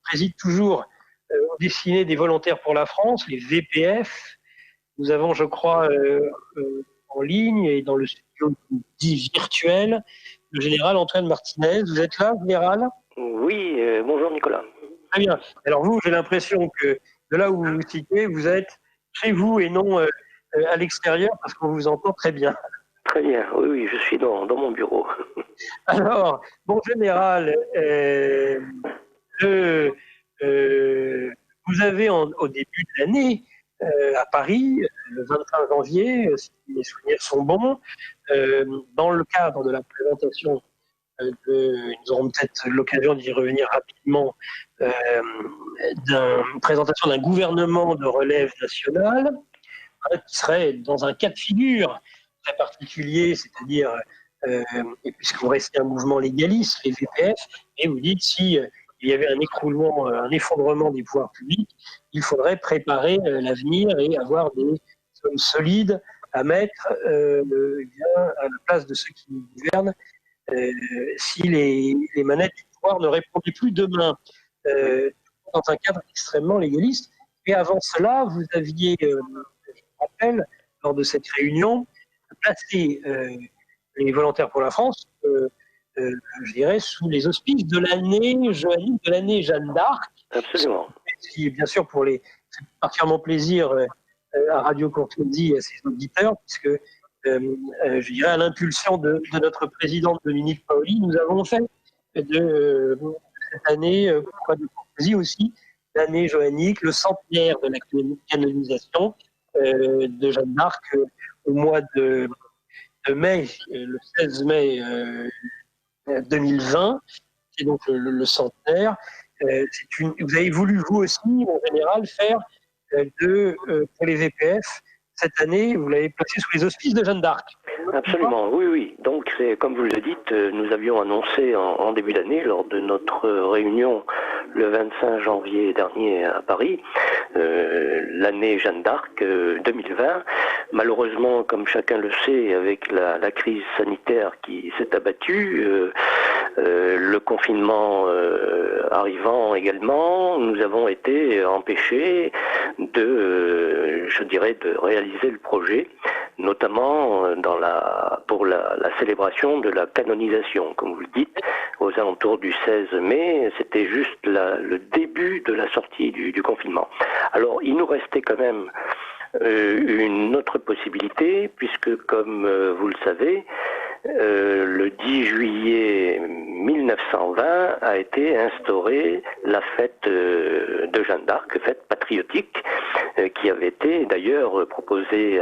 préside toujours au destiné des volontaires pour la France, les VPF. Nous avons, je crois, en ligne et dans le studio dit virtuel, le général Antoine Martinez. Vous êtes là, général? Oui, bonjour Nicolas. Très bien. Alors vous, j'ai l'impression que de là où vous vous situez, vous êtes chez vous et non à l'extérieur parce qu'on vous entend très bien. Très bien, oui, je suis dans mon bureau. Alors, mon général, le, vous avez au début de l'année à Paris, le 25 janvier, si mes souvenirs sont bons, dans le cadre de la présentation nous aurons peut-être l'occasion d'y revenir rapidement, d'une présentation d'un gouvernement de relève nationale, qui serait dans un cas de figure très particulier, c'est-à-dire, et puisque vous restez un mouvement légaliste, les VPF, et vous dites si il y avait un écroulement, un effondrement des pouvoirs publics, il faudrait préparer l'avenir et avoir des sommes solides à mettre à la place de ceux qui nous gouvernent si les manettes du pouvoir ne répondaient plus demain, dans un cadre extrêmement légaliste. Et avant cela, vous aviez, je me rappelle, lors de cette réunion, placé les volontaires pour la France, je dirais, sous les auspices de l'année joannique, de l'année Jeanne d'Arc. Absolument. Ce qui, bien sûr, c'est particulièrement plaisir à Radio Courtoisie et à ses auditeurs, puisque je dirais à l'impulsion de notre présidente Dominique Paoli, nous avons fait de cette année, pourquoi de Courtoisie aussi, l'année joannique, le centenaire de la canonisation de Jeanne d'Arc au mois de mai, le 16 mai 2020, c'est donc le centenaire. Vous avez voulu, vous aussi, en général, faire pour les VPF, cette année, vous l'avez placé sous les auspices de Jeanne d'Arc. Absolument, oui. Donc, comme vous le dites, nous avions annoncé en début d'année, lors de notre réunion le 25 janvier dernier à Paris, l'année Jeanne d'Arc 2020. Malheureusement, comme chacun le sait, avec la crise sanitaire qui s'est abattue, le confinement arrivant également, nous avons été empêchés de réaliser le projet, notamment pour la célébration de la canonisation, comme vous le dites, aux alentours du 16 mai. C'était juste le début de la sortie du confinement. Alors, il nous restait quand même une autre possibilité, puisque, comme vous le savez, le 10 juillet 1920 a été instaurée la fête de Jeanne d'Arc, fête patriotique, qui avait été d'ailleurs proposée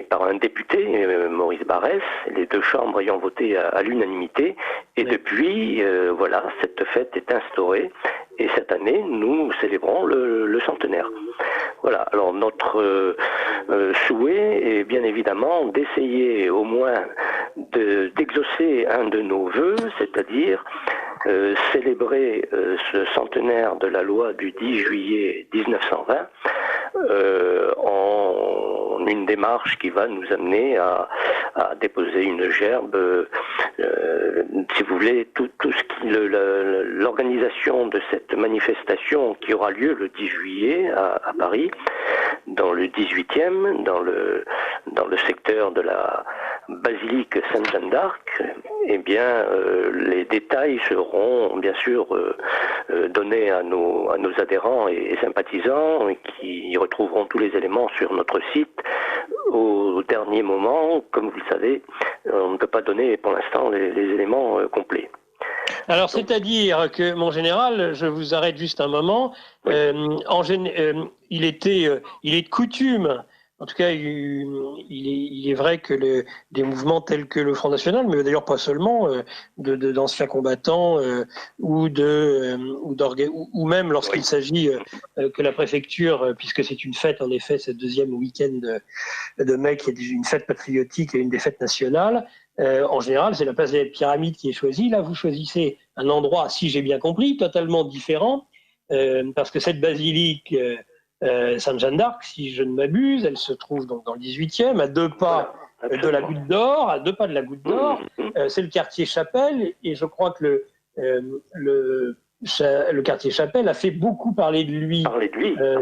par un député, Maurice Barrès, les deux chambres ayant voté à l'unanimité. Et depuis, voilà, cette fête est instaurée. Et cette année, nous célébrons le centenaire. Voilà, alors notre souhait est bien évidemment d'essayer au moins d'exaucer un de nos vœux, c'est-à-dire célébrer ce centenaire de la loi du 10 juillet 1920 en une démarche qui va nous amener à déposer une gerbe, si vous voulez, tout ce qui l'organisation de cette manifestation qui aura lieu le 10 juillet à Paris, dans le 18e, dans le secteur de la basilique Sainte-Jeanne d'Arc. Eh bien, les détails seront bien sûr donnés à nos adhérents et sympathisants, qui retrouveront tous les éléments sur notre site. Au dernier moment, comme vous le savez, on ne peut pas donner pour l'instant les éléments complets. Alors, c'est-à-dire que, mon général, je vous arrête juste un moment, oui. Il est de coutume, en tout cas, il est vrai que des mouvements tels que le Front National, mais d'ailleurs pas seulement, d'anciens combattants ou même lorsqu'il s'agit que la préfecture, puisque c'est une fête, en effet, ce deuxième week-end de mai, qui est une fête patriotique et une des fêtes nationales, en général, c'est la place des Pyramides qui est choisie. Là, vous choisissez un endroit, si j'ai bien compris, totalement différent, parce que cette basilique Sainte-Jeanne d'Arc, si je ne m'abuse, elle se trouve donc dans le 18e, à 2 pas de la Goutte d'Or, c'est le quartier Chapelle, et je crois que le quartier Chapelle a fait beaucoup parler de lui,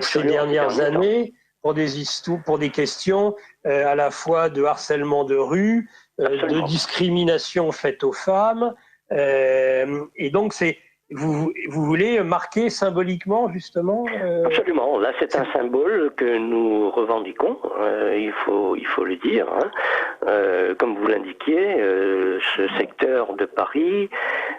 ces dernières années pour des questions à la fois de harcèlement de rue, de discrimination faite aux femmes. Et donc, vous voulez marquer symboliquement, justement Absolument. Là, c'est un symbole que nous revendiquons, il faut le dire. Comme vous l'indiquiez, ce secteur de Paris,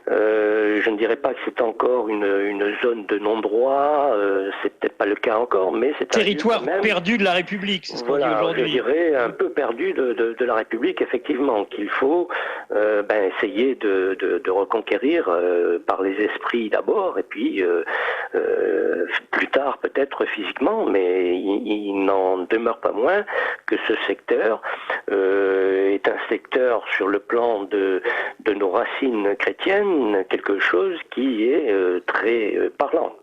je ne dirais pas que c'est encore une zone de non-droit, c'est peut-être pas le cas encore, mais c'est un territoire perdu de la République, c'est ce qu'on dit aujourd'hui. Je dirais un peu perdu de la République, effectivement, qu'il faut essayer de reconquérir par les esprits d'abord, et puis plus tard peut-être physiquement, mais il n'en demeure pas moins que ce secteur est un secteur sur le plan de nos racines chrétiennes, quelque chose qui est très parlant.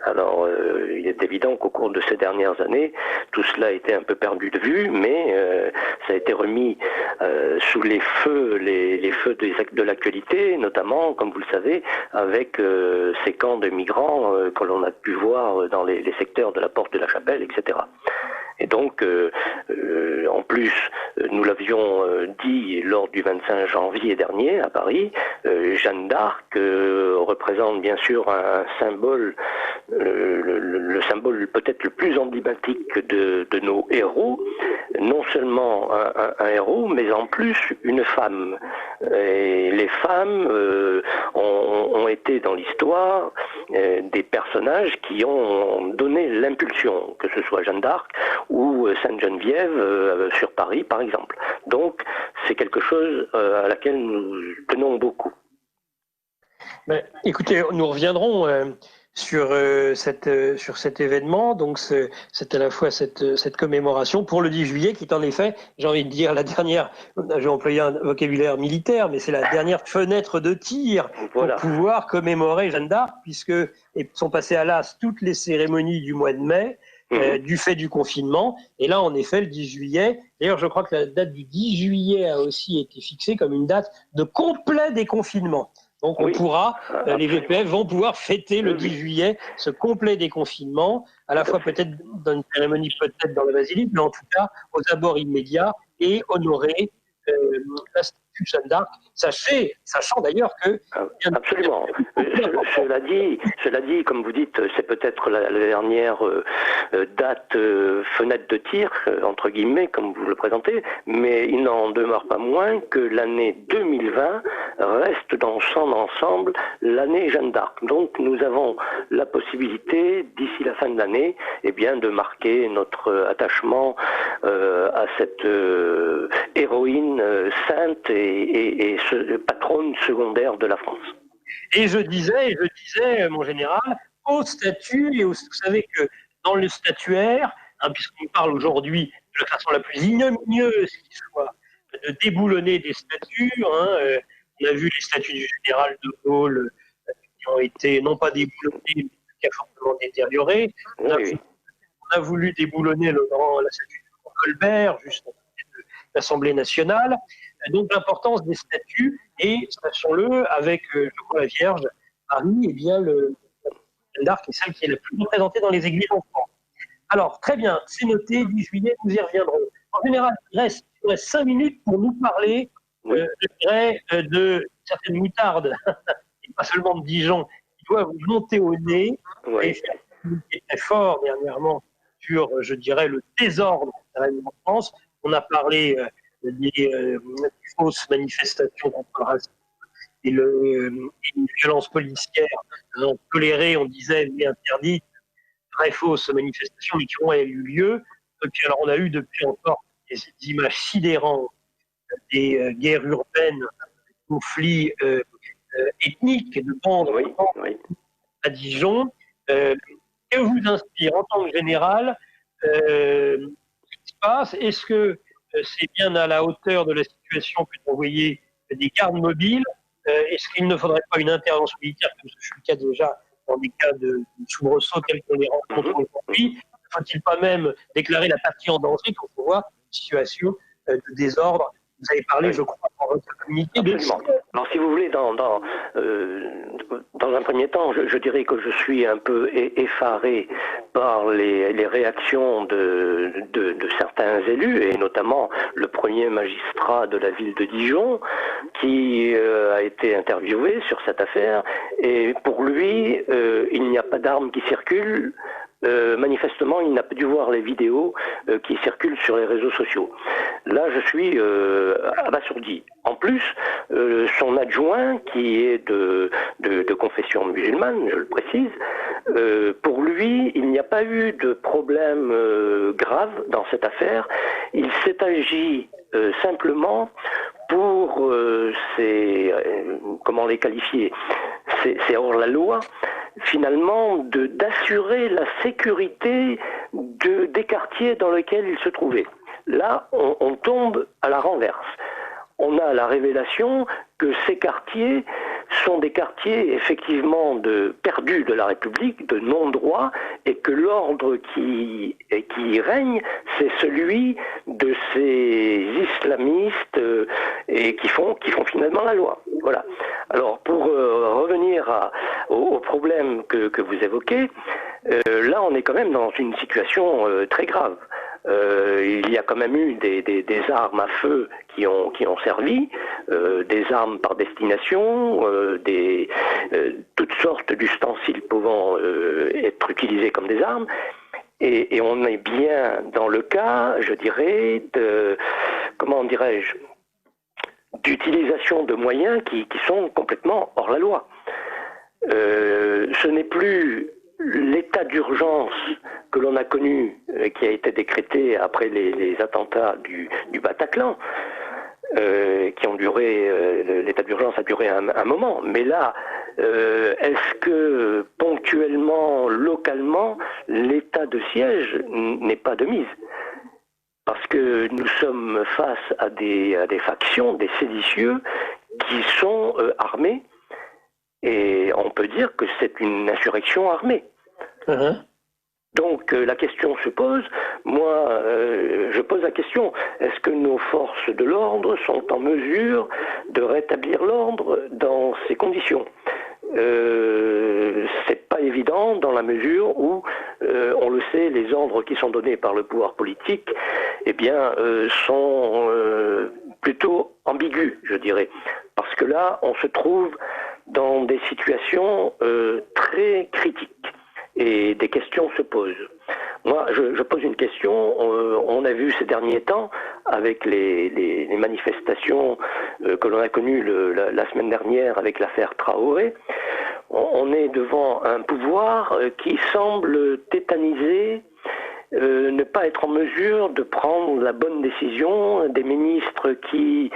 Alors, il est évident qu'au cours de ces dernières années, tout cela a été un peu perdu de vue, mais ça a été remis sous les feux de l'actualité, notamment, comme vous le savez, avec ces camps de migrants que l'on a pu voir dans les secteurs de la Porte de la Chapelle, etc. Et donc, en plus, nous l'avions dit lors du 25 janvier dernier à Paris, Jeanne d'Arc représente bien sûr un symbole, le symbole peut-être le plus emblématique de nos héros, non seulement un héros, mais en plus une femme. Et les femmes ont été dans l'histoire des personnages qui ont donné l'impulsion, que ce soit Jeanne d'Arc ou Sainte-Geneviève sur Paris, par exemple. Donc, c'est quelque chose à laquelle nous tenons beaucoup. Ben, écoutez, nous reviendrons sur cet événement. Donc, c'est à la fois cette commémoration pour le 10 juillet, qui est en effet, j'ai envie de dire, la dernière, j'ai employé un vocabulaire militaire, mais c'est la dernière fenêtre de tir pour pouvoir commémorer Jeanne d'Arc, puisque sont passées à l'as toutes les cérémonies du mois de mai, du fait du confinement. Et là, en effet, le 10 juillet, d'ailleurs, je crois que la date du 10 juillet a aussi été fixée comme une date de complet déconfinement. Donc on pourra, les VPF vont pouvoir fêter le 10 juillet ce complet déconfinement, à la fois peut-être dans une cérémonie, peut-être dans la basilique, mais en tout cas aux abords immédiats, et honorer la statue de Jeanne d'Arc, sachant d'ailleurs que... Absolument. Cela dit, comme vous dites, c'est peut-être la dernière date, fenêtre de tir, entre guillemets, comme vous le présentez, mais il n'en demeure pas moins que l'année 2020 reste dans son ensemble l'année Jeanne d'Arc. Donc nous avons la possibilité, d'ici la fin de l'année, de marquer notre attachement à cette héroïne sainte et patronne secondaire de la France. Et je disais, mon général, au statut, et vous savez que dans le statuaire, puisqu'on parle aujourd'hui de la façon la plus ignominieuse qui soit de déboulonner des statues, on a vu les statues du général de Gaulle qui ont été non pas déboulonnées, mais qui a fortement détériorées. On a voulu déboulonner la statue de Colbert, juste en côté de l'Assemblée nationale. Donc l'importance des statues, et sachons-le, avec je crois la Vierge Marie, Jeanne d'Arc est celle qui est la plus représentée dans les églises en France. Alors très bien, c'est noté, 10 juillet, nous y reviendrons. En général, il reste 5 minutes pour nous parler de certaines moutardes, et pas seulement de Dijon, qui doivent vous monter au nez, et faire très fort dernièrement sur, je dirais, le désordre en France. On a parlé des fausses manifestations contre le racisme et une violence policière tolérée, on disait, mais interdite, très fausses manifestations, mais qui ont eu lieu. Et puis, alors, on a eu depuis encore des images sidérantes des guerres urbaines, des conflits ethniques, de bandes à Dijon. Que vous inspire en tant que général ce qui se passe? Est-ce que c'est bien à la hauteur de la situation que d'envoyer des gardes mobiles? Est-ce qu'il ne faudrait pas une intervention militaire, comme ce fut le cas déjà dans des cas de soubresauts tels qu'on les rencontre aujourd'hui? Ne faut-il pas même déclarer la patrie en danger quand on voit une situation de désordre Vous avez parlé, je crois, dans votre communiqué de... Absolument. Alors, si vous voulez, dans un premier temps, je dirais que je suis un peu effaré par les réactions de certains élus, et notamment le premier magistrat de la ville de Dijon, qui a été interviewé sur cette affaire, et pour lui, il n'y a pas d'armes qui circulent. Manifestement, il n'a pas dû voir les vidéos qui circulent sur les réseaux sociaux. Là, je suis abasourdi. En plus, son adjoint, qui est de confession musulmane, je le précise, pour lui, il n'y a pas eu de problème grave dans cette affaire. Il s'est agi simplement pour comment les qualifier, c'est hors la loi, finalement, d'assurer la sécurité des quartiers dans lesquels il se trouvait. Là, on tombe à la renverse. On a la révélation que ces quartiers sont des quartiers effectivement perdus de la République, de non-droit, et que l'ordre qui règne, c'est celui de ces islamistes et qui font finalement la loi. Voilà. Alors, pour revenir au problème que vous évoquez, là, on est quand même dans une situation très grave. Il y a quand même eu des armes à feu qui ont servi, des armes par destination, toutes sortes d'ustensiles pouvant être utilisés comme des armes. Et on est bien dans le cas, je dirais, d'utilisation de moyens qui sont complètement hors la loi. Ce n'est plus l'état d'urgence que l'on a connu, qui a été décrété après les attentats du Bataclan, qui ont duré, l'état d'urgence a duré un moment, mais là, est-ce que ponctuellement, localement, l'état de siège n'est pas de mise? Parce que nous sommes face à des factions, des séditieux, qui sont armés, et on peut dire que c'est une insurrection armée. Donc la question se pose, moi je pose la question, est-ce que nos forces de l'ordre sont en mesure de rétablir l'ordre dans ces conditions? C'est pas évident dans la mesure où, on le sait, les ordres qui sont donnés par le pouvoir politique, eh bien, sont plutôt ambigus, je dirais. Parce que là, on se trouve dans des situations très critiques et des questions se posent. Moi, je pose une question. On a vu ces derniers temps, avec les manifestations que l'on a connues la semaine dernière avec l'affaire Traoré, on est devant un pouvoir qui semble tétanisé, ne pas être en mesure de prendre la bonne décision, des ministres qui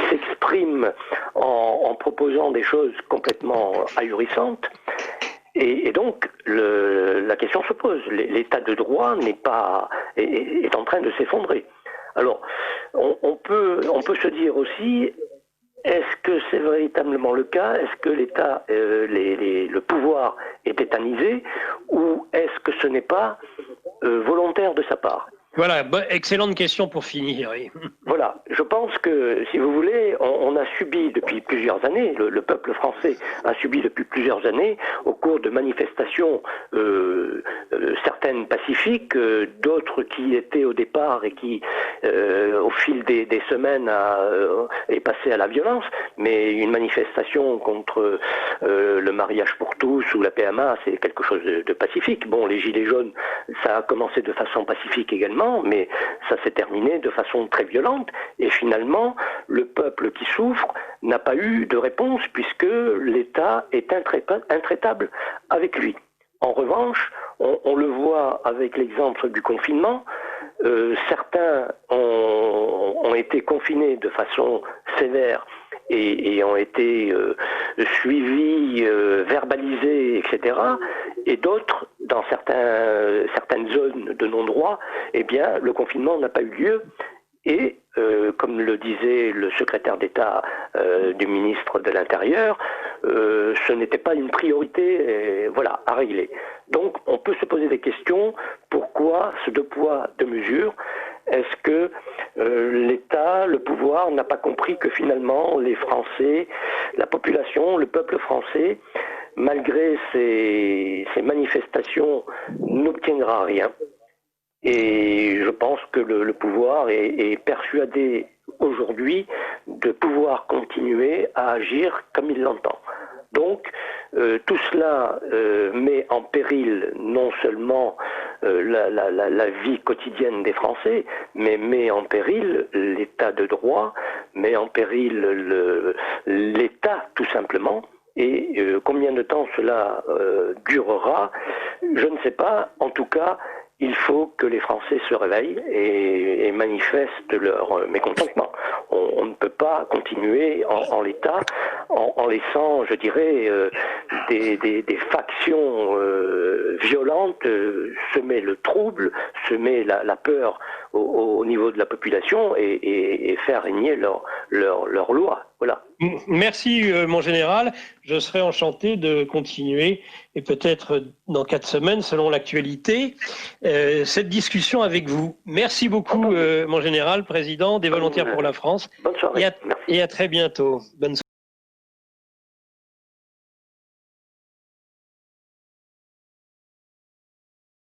s'expriment en proposant des choses complètement ahurissantes. Et donc, la question se pose. L'état de droit est en train de s'effondrer. Alors, on peut se dire aussi, est-ce que c'est véritablement le cas? Est-ce que l'État, le pouvoir est tétanisé? Ou est-ce que ce n'est pas volontaire de sa part? Voilà, excellente question pour finir. Oui. Voilà, je pense que, si vous voulez, on a subi depuis plusieurs années, le peuple français a subi depuis plusieurs années, au cours de manifestations, certaines pacifiques, d'autres qui étaient au départ et qui, au fil des semaines, est passé à la violence, mais une manifestation contre le mariage pour tous ou la PMA, c'est quelque chose de pacifique. Bon, les Gilets jaunes, ça a commencé de façon pacifique également, mais ça s'est terminé de façon très violente, et finalement, le peuple qui souffre n'a pas eu de réponse, puisque l'État est intraitable avec lui. En revanche, on le voit avec l'exemple du confinement, certains ont été confinés de façon sévère et ont été suivis, verbalisés, etc. Et d'autres, dans certaines zones de non-droit, eh bien, le confinement n'a pas eu lieu. Et, comme le disait le secrétaire d'État du ministre de l'Intérieur, ce n'était pas une priorité à régler. Donc, on peut se poser des questions. Pourquoi ce deux poids, deux mesures? Est-ce que l'État, le pouvoir n'a pas compris que finalement les Français, la population, le peuple français, malgré ces manifestations, n'obtiendra rien. Et je pense que le pouvoir est persuadé aujourd'hui de pouvoir continuer à agir comme il l'entend. Donc, tout cela met en péril non seulement la vie quotidienne des Français, mais met en péril l'état de droit, met en péril l'État tout simplement. Et combien de temps cela durera, je ne sais pas. En tout cas, il faut que les Français se réveillent et manifestent leur mécontentement. On ne peut pas continuer en l'état en laissant, je dirais, des factions violentes semer le trouble, semer la peur au niveau de la population et faire régner leur loi. Voilà. Merci, mon général. Je serai enchanté de continuer, et peut-être dans 4 semaines, selon l'actualité, cette discussion avec vous. Merci beaucoup, mon général, président des Volontaires pour la France. Bonne soirée. Et à très bientôt. Bonne soirée.